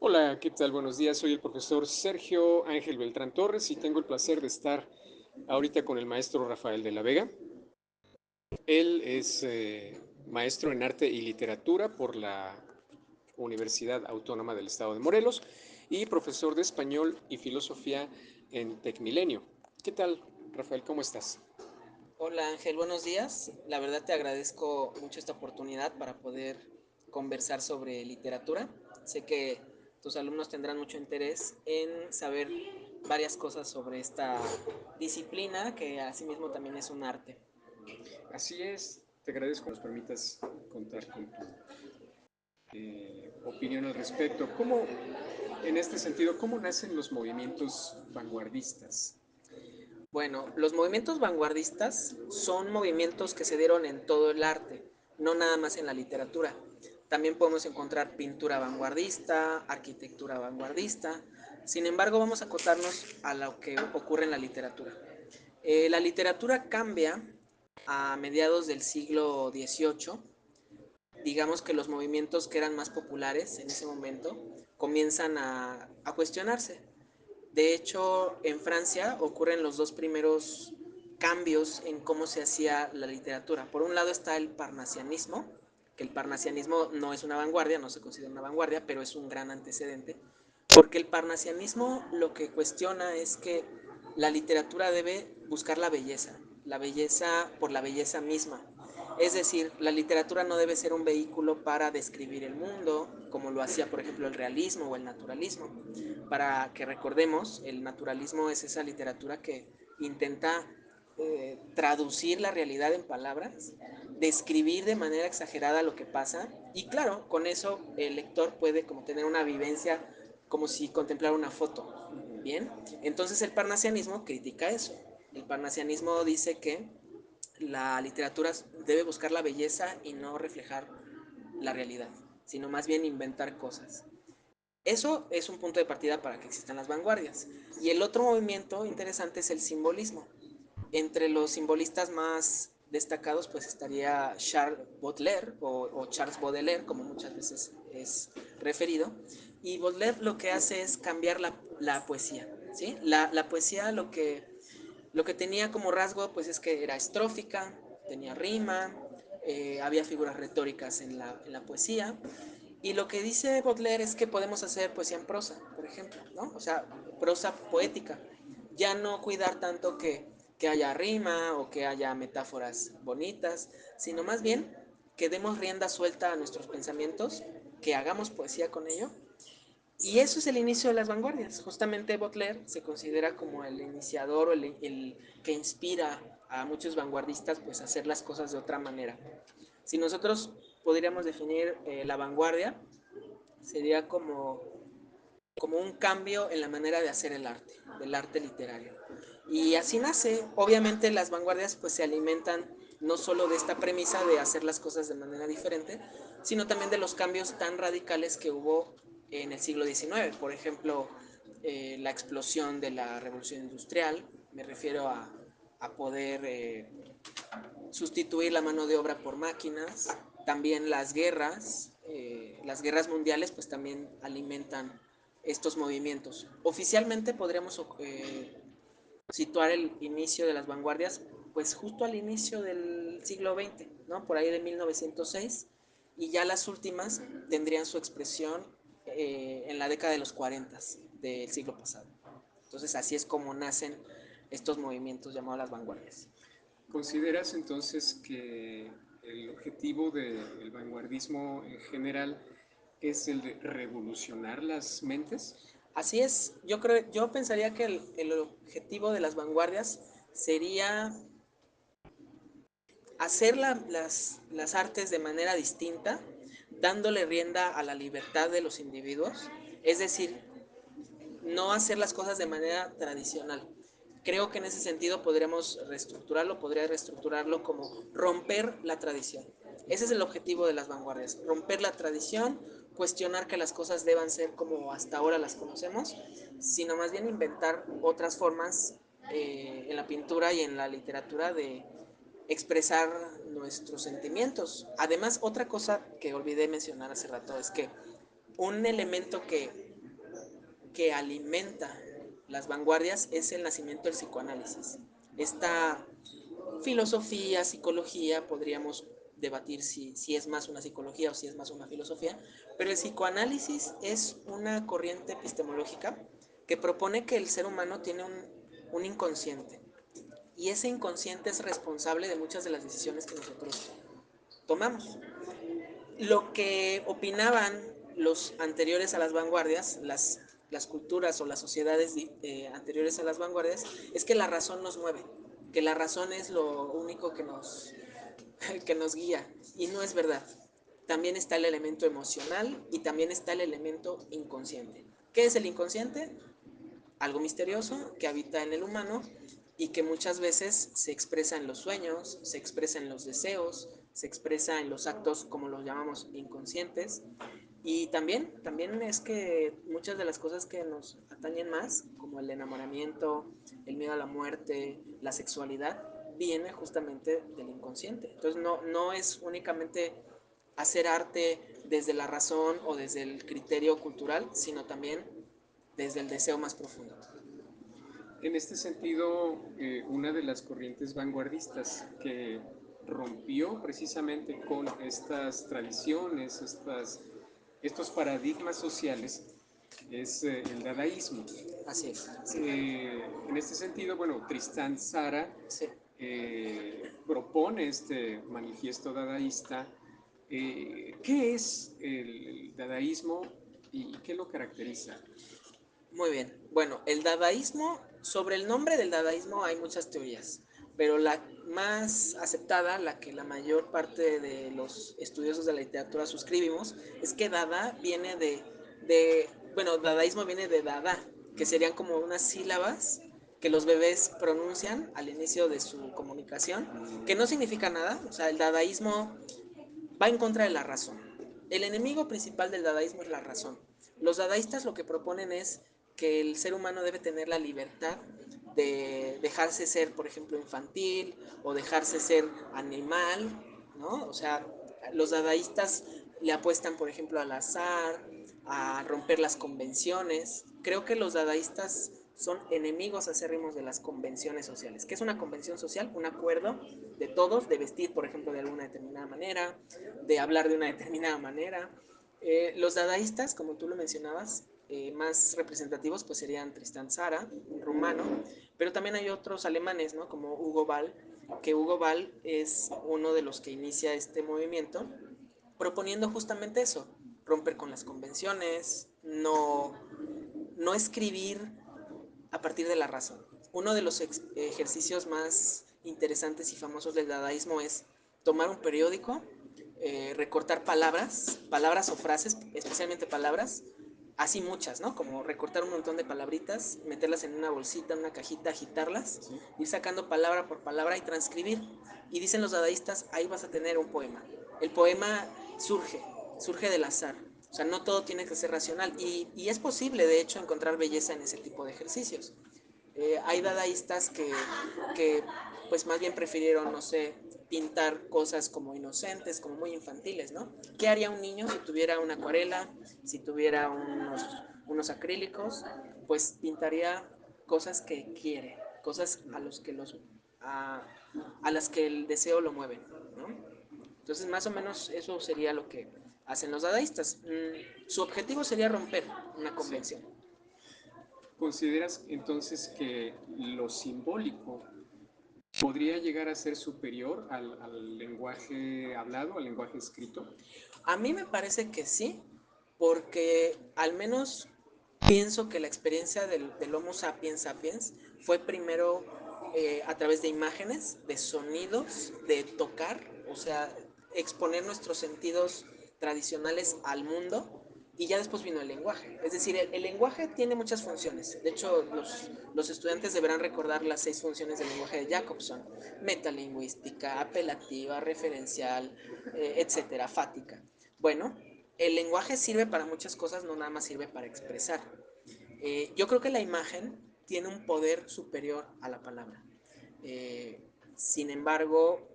Hola, ¿qué tal? Buenos días. Soy el profesor Sergio Ángel Beltrán Torres y tengo el placer de estar ahorita con el maestro Rafael de la Vega. Él es maestro en arte y literatura por la Universidad Autónoma del Estado de Morelos y profesor de español y filosofía en Tecmilenio. ¿Qué tal, Rafael? ¿Cómo estás? Hola Ángel, buenos días. La verdad te agradezco mucho esta oportunidad para poder conversar sobre literatura. Sé que tus alumnos tendrán mucho interés en saber varias cosas sobre esta disciplina que asimismo también es un arte. Así es, te agradezco que nos permitas contar con tu opinión al respecto. ¿Cómo, en este sentido, cómo nacen los movimientos vanguardistas? Bueno, los movimientos vanguardistas son movimientos que se dieron en todo el arte, no nada más en la literatura. También podemos encontrar pintura vanguardista, arquitectura vanguardista. Sin embargo, vamos a acotarnos a lo que ocurre en la literatura. La literatura cambia a mediados del siglo XVIII. Digamos que los movimientos que eran más populares en ese momento comienzan a cuestionarse. De hecho, en Francia ocurren los dos primeros cambios en cómo se hacía la literatura. Por un lado está el parnasianismo, que el parnasianismo no es una vanguardia, no se considera una vanguardia, pero es un gran antecedente, porque el parnasianismo lo que cuestiona es que la literatura debe buscar la belleza por la belleza misma. Es decir, la literatura no debe ser un vehículo para describir el mundo, como lo hacía, por ejemplo, el realismo o el naturalismo. Para que recordemos, el naturalismo es esa literatura que intenta traducir la realidad en palabras, describir de manera exagerada lo que pasa y claro, con eso el lector puede como tener una vivencia como si contemplara una foto. Bien, entonces el parnasianismo critica eso. El parnasianismo dice que la literatura debe buscar la belleza y no reflejar la realidad, sino más bien inventar cosas. Eso es un punto de partida para que existan las vanguardias. Y el otro movimiento interesante es el simbolismo. Entre los simbolistas más destacados pues estaría Charles Baudelaire o Charles Baudelaire, como muchas veces es referido. Y Baudelaire lo que hace es cambiar la poesía. ¿Sí? La poesía lo que tenía como rasgo pues es que era estrófica, tenía rima, había figuras retóricas en la poesía. Y lo que dice Baudelaire es que podemos hacer poesía en prosa, por ejemplo, ¿no? O sea, prosa poética. Ya no cuidar tanto que haya rima o que haya metáforas bonitas, sino más bien que demos rienda suelta a nuestros pensamientos, que hagamos poesía con ello. Y eso es el inicio de las vanguardias. Justamente Baudelaire se considera como el iniciador o el que inspira a muchos vanguardistas pues a hacer las cosas de otra manera. Si nosotros podríamos definir la vanguardia, sería como un cambio en la manera de hacer el arte, del arte literario. Y así nace, obviamente las vanguardias pues se alimentan no solo de esta premisa de hacer las cosas de manera diferente, sino también de los cambios tan radicales que hubo en el siglo XIX. Por ejemplo, la explosión de la revolución industrial, me refiero a poder sustituir la mano de obra por máquinas, también las guerras mundiales pues también alimentan estos movimientos. Oficialmente podríamos situar el inicio de las vanguardias pues justo al inicio del siglo XX, ¿no? Por ahí de 1906, y ya las últimas tendrían su expresión en la década de los 40 del siglo pasado. Entonces así es como nacen estos movimientos llamados las vanguardias. ¿Consideras entonces que el objetivo del vanguardismo en general es el de revolucionar las mentes? Así es, yo pensaría que el objetivo de las vanguardias sería hacer las artes de manera distinta, dándole rienda a la libertad de los individuos, es decir, no hacer las cosas de manera tradicional. Creo que en ese sentido podría reestructurarlo como romper la tradición. Ese es el objetivo de las vanguardias, romper la tradición, cuestionar que las cosas deban ser como hasta ahora las conocemos, sino más bien inventar otras formas en la pintura y en la literatura de expresar nuestros sentimientos. Además, otra cosa que olvidé mencionar hace rato es que un elemento que que alimenta las vanguardias es el nacimiento del psicoanálisis. Esta filosofía, psicología, podríamos debatir si es más una psicología o si es más una filosofía, pero el psicoanálisis es una corriente epistemológica que propone que el ser humano tiene un inconsciente, y ese inconsciente es responsable de muchas de las decisiones que nosotros tomamos. Lo que opinaban los anteriores a las vanguardias, las culturas o las sociedades anteriores a las vanguardias, es que la razón nos mueve, que la razón es lo único que nos guía, y no es verdad. También está el elemento emocional y también está el elemento inconsciente. ¿Qué es el inconsciente? Algo misterioso que habita en el humano y que muchas veces se expresa en los sueños, se expresa en los deseos, se expresa en los actos como los llamamos inconscientes. Y también es que muchas de las cosas que nos atañen más, como el enamoramiento, el miedo a la muerte, la sexualidad, viene justamente del inconsciente. Entonces no es únicamente hacer arte desde la razón o desde el criterio cultural, sino también desde el deseo más profundo. En este sentido, una de las corrientes vanguardistas que rompió precisamente con estas tradiciones, estos paradigmas sociales, es el dadaísmo. Así es. Sí. En este sentido, bueno, Tristán Tzara Sí. propone este manifiesto dadaísta. ¿Qué es el dadaísmo y qué lo caracteriza? Muy bien. Bueno, el dadaísmo, sobre el nombre del dadaísmo hay muchas teorías, pero la más aceptada, la que la mayor parte de los estudiosos de la literatura suscribimos, es que dada viene bueno, dadaísmo viene de dada, que serían como unas sílabas que los bebés pronuncian al inicio de su comunicación, que no significa nada. O sea, el dadaísmo va en contra de la razón. El enemigo principal del dadaísmo es la razón. Los dadaístas lo que proponen es que el ser humano debe tener la libertad de dejarse ser, por ejemplo, infantil o dejarse ser animal, ¿no? O sea, los dadaístas le apuestan, por ejemplo, al azar, a romper las convenciones. Creo que los dadaístas son enemigos acérrimos de las convenciones sociales. ¿Qué es una convención social? Un acuerdo de todos de vestir, por ejemplo, de alguna determinada manera, de hablar de una determinada manera. Los dadaístas, como tú lo mencionabas, más representativos pues serían Tristan Tzara, un rumano, pero también hay otros alemanes, ¿no? Como Hugo Ball, que Hugo Ball es uno de los que inicia este movimiento, proponiendo justamente eso, romper con las convenciones, no escribir a partir de la razón. Uno de los ejercicios más interesantes y famosos del dadaísmo es tomar un periódico, recortar palabras o frases, especialmente palabras, así muchas, ¿no? Como recortar un montón de palabritas, meterlas en una bolsita, en una cajita, agitarlas, ¿Sí? ir sacando palabra por palabra y transcribir. Y dicen los dadaístas, ahí vas a tener un poema. El poema surge del azar. O sea, no todo tiene que ser racional. Y es posible, de hecho, encontrar belleza en ese tipo de ejercicios. Hay dadaístas que, pues más bien prefirieron, no sé, pintar cosas como inocentes, como muy infantiles, ¿no? ¿Qué haría un niño si tuviera una acuarela, si tuviera unos acrílicos? Pues pintaría cosas que quiere, cosas a, a las que el deseo lo mueve, ¿no? Entonces, más o menos eso sería lo que hacen los dadaístas. Su objetivo sería romper una convención. Sí. ¿Consideras entonces que lo simbólico podría llegar a ser superior al lenguaje hablado, al lenguaje escrito? A mí me parece que sí, porque al menos pienso que la experiencia del Homo sapiens sapiens fue primero a través de imágenes, de sonidos, de tocar, o sea, exponer nuestros sentidos tradicionales al mundo, y ya después vino el lenguaje. Es decir, el lenguaje tiene muchas funciones. De hecho, los estudiantes deberán recordar las 6 funciones del lenguaje de Jacobson: metalingüística, apelativa, referencial, etcétera, fática. Bueno, el lenguaje sirve para muchas cosas, no nada más sirve para expresar. Yo creo que la imagen tiene un poder superior a la palabra. Sin embargo,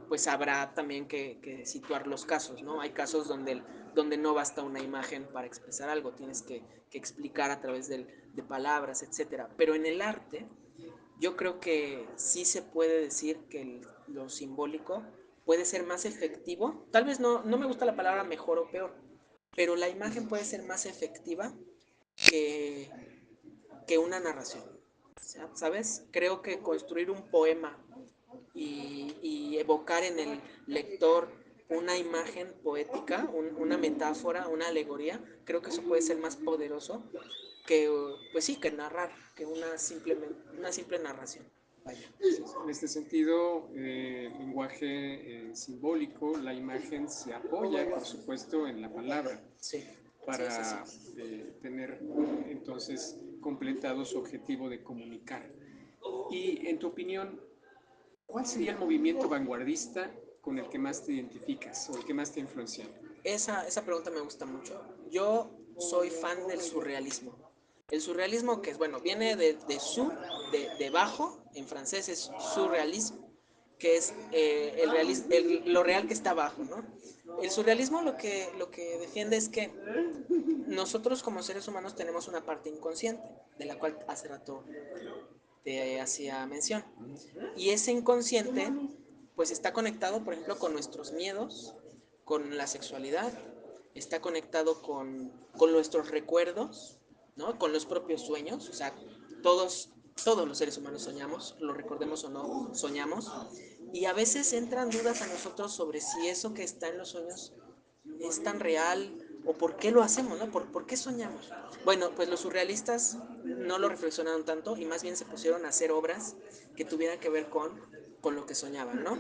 pues habrá también que situar los casos, ¿no? Hay casos donde no basta una imagen para expresar algo, tienes que explicar a través de palabras, etcétera. Pero en el arte, yo creo que sí se puede decir que lo simbólico puede ser más efectivo. Tal vez no me gusta la palabra mejor o peor, pero la imagen puede ser más efectiva que, que una narración. ¿Sabes? Creo que construir un poema y evocar en el lector una imagen poética, una metáfora, una alegoría, creo que eso puede ser más poderoso que, pues sí, que narrar, que una simple narración. Vaya. En este sentido, el lenguaje simbólico, la imagen se apoya, por supuesto, en la palabra Sí, para sí. tener entonces completado su objetivo de comunicar. Y en tu opinión, ¿cuál sería el movimiento vanguardista con el que más te identificas o el que más te ha influenciado? Esa pregunta me gusta mucho. Yo soy fan del surrealismo. El surrealismo, que es bueno, viene de sur, de bajo, en francés es surrealisme, que es lo real que está abajo, ¿no? El surrealismo lo que defiende es que nosotros como seres humanos tenemos una parte inconsciente, de la cual hace rato te hacía mención. Y ese inconsciente, pues está conectado, por ejemplo, con nuestros miedos, con la sexualidad, está conectado con nuestros recuerdos, ¿no? Con los propios sueños, o sea, todos los seres humanos soñamos, lo recordemos o no, soñamos, y a veces entran dudas a nosotros sobre si eso que está en los sueños es tan real o por qué lo hacemos, ¿no? ¿Por qué soñamos? Bueno, pues los surrealistas no lo reflexionaron tanto y más bien se pusieron a hacer obras que tuvieran que ver con lo que soñaban, ¿no?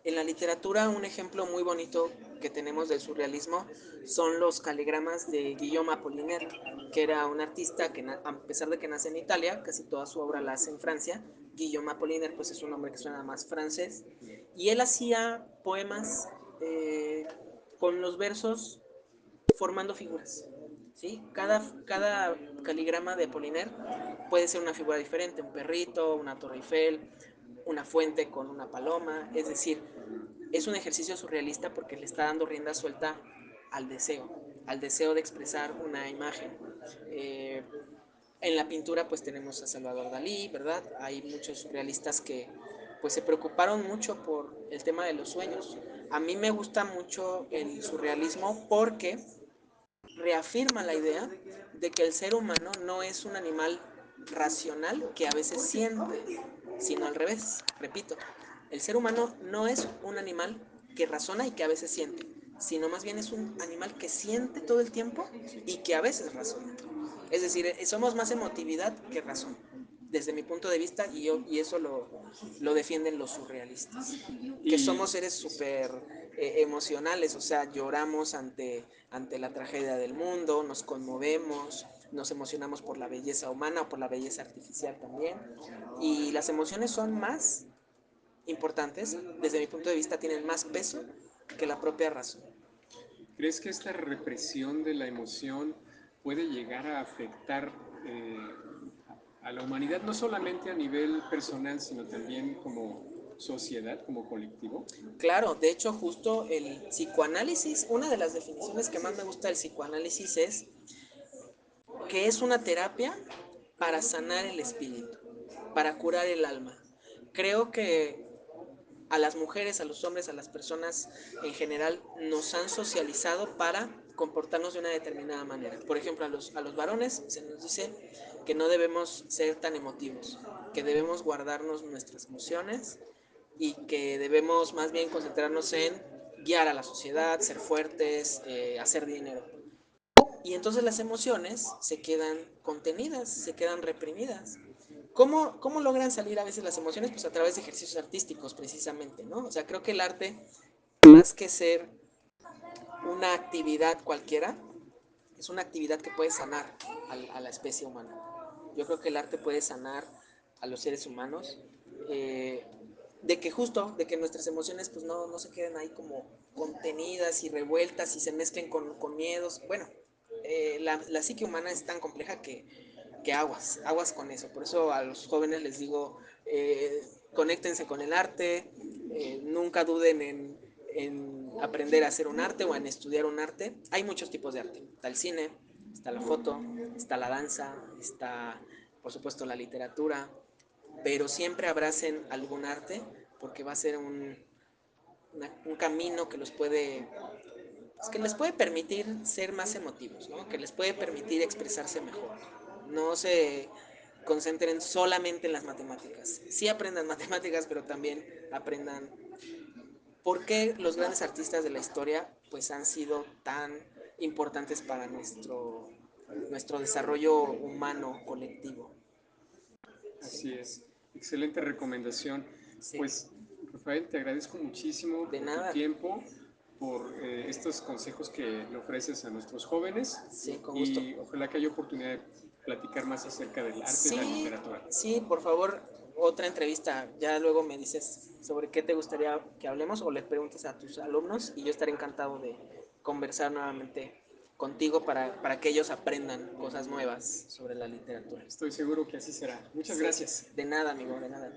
En la literatura un ejemplo muy bonito que tenemos del surrealismo son los caligramas de Guillaume Apollinaire, que era un artista que a pesar de que nace en Italia, casi toda su obra la hace en Francia. Guillaume Apollinaire pues es un nombre que suena más francés y él hacía poemas con los versos formando figuras. ¿Sí? Cada caligrama de Apollinaire puede ser una figura diferente, un perrito, una torre Eiffel, una fuente con una paloma, es decir, es un ejercicio surrealista porque le está dando rienda suelta al deseo de expresar una imagen. Eh, en la pintura pues tenemos a Salvador Dalí, ¿verdad? Hay muchos surrealistas que pues se preocuparon mucho por el tema de los sueños. A mí me gusta mucho el surrealismo porque reafirma la idea de que el ser humano no es un animal racional que a veces siente, sino al revés. Repito, el ser humano no es un animal que razona y que a veces siente, sino más bien es un animal que siente todo el tiempo y que a veces razona. Es decir, somos más emotividad que razón, desde mi punto de vista, y eso lo defienden los surrealistas, que Y somos seres súper emocionales, o sea, lloramos ante la tragedia del mundo, nos conmovemos, nos emocionamos por la belleza humana o por la belleza artificial también, y las emociones son más importantes, desde mi punto de vista tienen más peso que la propia razón. ¿crees que esta represión de la emoción puede llegar a afectar a la humanidad, no solamente a nivel personal, sino también como sociedad, como colectivo? Claro, de hecho justo el psicoanálisis, una de las definiciones que más me gusta del psicoanálisis es que es una terapia para sanar el espíritu, para curar el alma. Creo que a las mujeres, a los hombres, a las personas en general nos han socializado para comportarnos de una determinada manera. Por ejemplo, a los varones se nos dice que no debemos ser tan emotivos, que debemos guardarnos nuestras emociones y que debemos más bien concentrarnos en guiar a la sociedad, ser fuertes, hacer dinero. Y entonces las emociones se quedan contenidas, se quedan reprimidas. ¿Cómo logran salir a veces las emociones? Pues a través de ejercicios artísticos, precisamente, ¿no? O sea, creo que el arte, más que ser una actividad cualquiera, es una actividad que puede sanar a la especie humana. Yo creo que el arte puede sanar a los seres humanos, eh, de que nuestras emociones pues no se queden ahí como contenidas y revueltas y se mezclen con miedos. Bueno, la psique humana es tan compleja que aguas con eso. Por eso a los jóvenes les digo, conéctense con el arte, Nunca duden en aprender a hacer un arte o en estudiar un arte. Hay muchos tipos de arte. Está el cine, está la foto, está la danza, está por supuesto la literatura, pero siempre abracen algún arte porque va a ser un camino que los puede, pues, que les puede permitir ser más emotivos, ¿no? Que les puede permitir expresarse mejor. No se concentren solamente en las matemáticas. Sí aprendan matemáticas, pero también aprendan por qué los grandes artistas de la historia pues han sido tan importantes para nuestro desarrollo humano colectivo. Así es, excelente recomendación. Sí, Pues, Rafael, te agradezco muchísimo de por tu nada. tiempo, por estos consejos que le ofreces a nuestros jóvenes Sí, con gusto. y ojalá que haya oportunidad de platicar más acerca del arte y la Sí, literatura. sí, por favor, otra entrevista. Ya luego me dices sobre qué te gustaría que hablemos o les preguntes a tus alumnos y yo estaré encantado de conversar nuevamente contigo para que ellos aprendan cosas nuevas sobre la literatura. Estoy seguro que así será. Muchas Sí, gracias. de nada, amigo, de nada.